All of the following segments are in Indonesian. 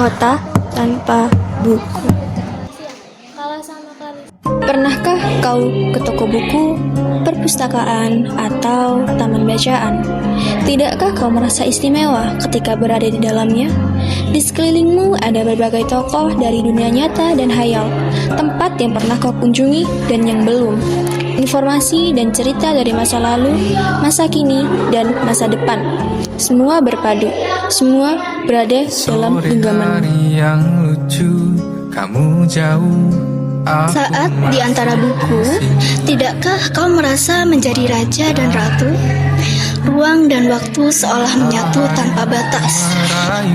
Kota tanpa buku. Pernahkah kau ke toko buku, perpustakaan, atau taman bacaan? Tidakkah kau merasa istimewa ketika berada di dalamnya? Di sekelilingmu ada berbagai tokoh dari dunia nyata dan hayal, tempat yang pernah kau kunjungi dan yang belum. Informasi dan cerita dari masa lalu, masa kini, dan masa depan. Semua berpadu, semua berada dalam genggaman. Yang lucu, kamu jauh. Saat di antara buku, tidakkah kau merasa menjadi raja dan ratu? Ruang dan waktu seolah menyatu tanpa batas.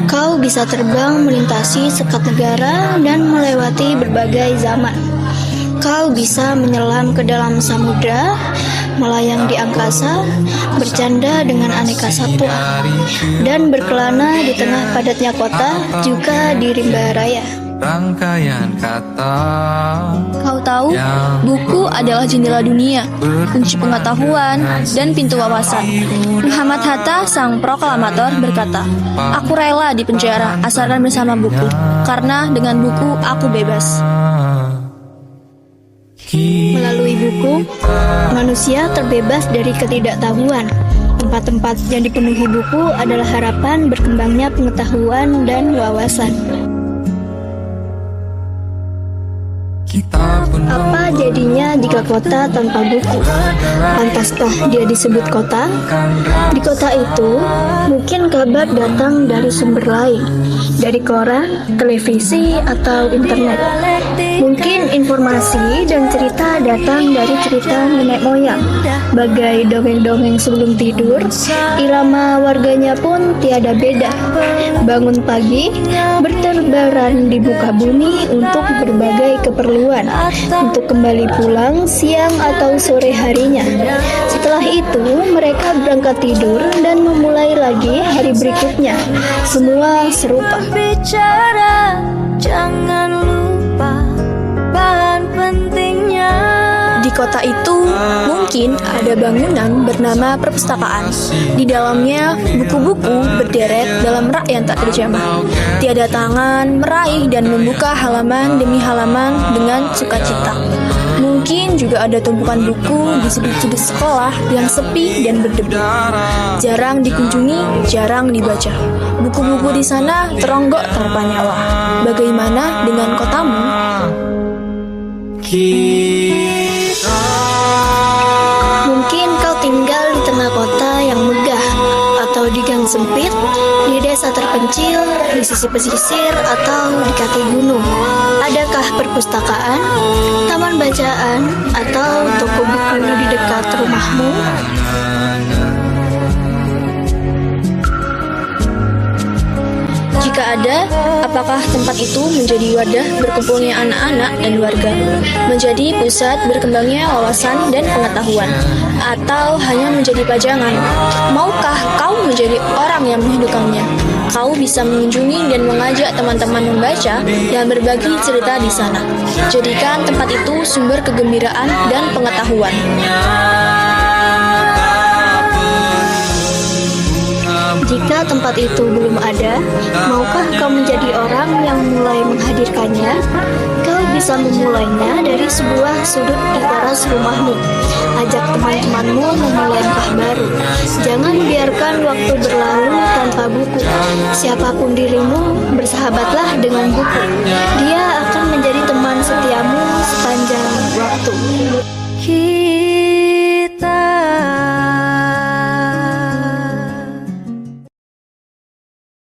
Kau bisa terbang melintasi sekat negara dan melewati berbagai zaman. Kau bisa menyelam ke dalam samudra, melayang di angkasa, bercanda dengan aneka satwa, dan berkelana di tengah padatnya kota, juga di rimba raya. Rangkaian kata. Kau tahu, buku adalah jendela dunia, kunci pengetahuan, dan pintu wawasan. Muhammad Hatta, sang proklamator, berkata, "Aku rela di penjara asalkan bersama buku, karena dengan buku aku bebas." Melalui buku, manusia terbebas dari ketidaktahuan. Tempat-tempat yang dipenuhi buku adalah harapan berkembangnya pengetahuan dan wawasan. Apa jadinya jika kota tanpa buku? Pantaskah dia disebut kota? Di kota itu, mungkin kabar datang dari sumber lain, dari koran, televisi, atau internet. Mungkin informasi dan cerita datang dari cerita nenek moyang. Bagai dongeng-dongeng sebelum tidur, irama warganya pun tiada beda. Bangun pagi, berterbaran di muka bumi untuk berbagai keperluan, untuk kembali pulang siang atau sore harinya. Setelah itu, mereka berangkat tidur dan memulai lagi hari berikutnya. Semua serupa. Bicara, jangan lupa bahan pentingnya. Di kota itu mungkin ada bangunan bernama perpustakaan. Di dalamnya buku-buku berderet dalam rak yang tak terjamah. Tiada tangan meraih dan membuka halaman demi halaman dengan sukacita. Mungkin juga ada tumpukan buku di sudut-sudut sekolah yang sepi dan berdebu. Jarang dikunjungi, jarang dibaca. Buku-buku di sana teronggok tanpa nyawa. Bagaimana dengan kotamu? Mungkin kau tinggal di tengah kota yang megah, atau di gang sempit, di desa terpencil, di sisi pesisir, atau di kaki gunung. Adakah perpustakaan, taman bacaan, atau toko buku di dekat rumahmu? Jika ada, apakah tempat itu menjadi wadah berkumpulnya anak-anak dan warga, menjadi pusat berkembangnya wawasan dan pengetahuan, atau hanya menjadi pajangan? Maukah kau menjadi orang yang menghidupkannya? Kau bisa mengunjungi dan mengajak teman-teman membaca dan berbagi cerita di sana. Jadikan tempat itu sumber kegembiraan dan pengetahuan. Jika tempat itu belum ada, maukah kau menjadi orang yang mulai menghadirkannya? Kau bisa memulainya dari sebuah sudut di teras rumahmu. Ajak teman-temanmu memulai langkah baru. Jangan biarkan waktu berlalu tanpa buku. Siapapun dirimu, bersahabatlah dengan buku. Dia akan menjadi teman setiamu sepanjang waktu.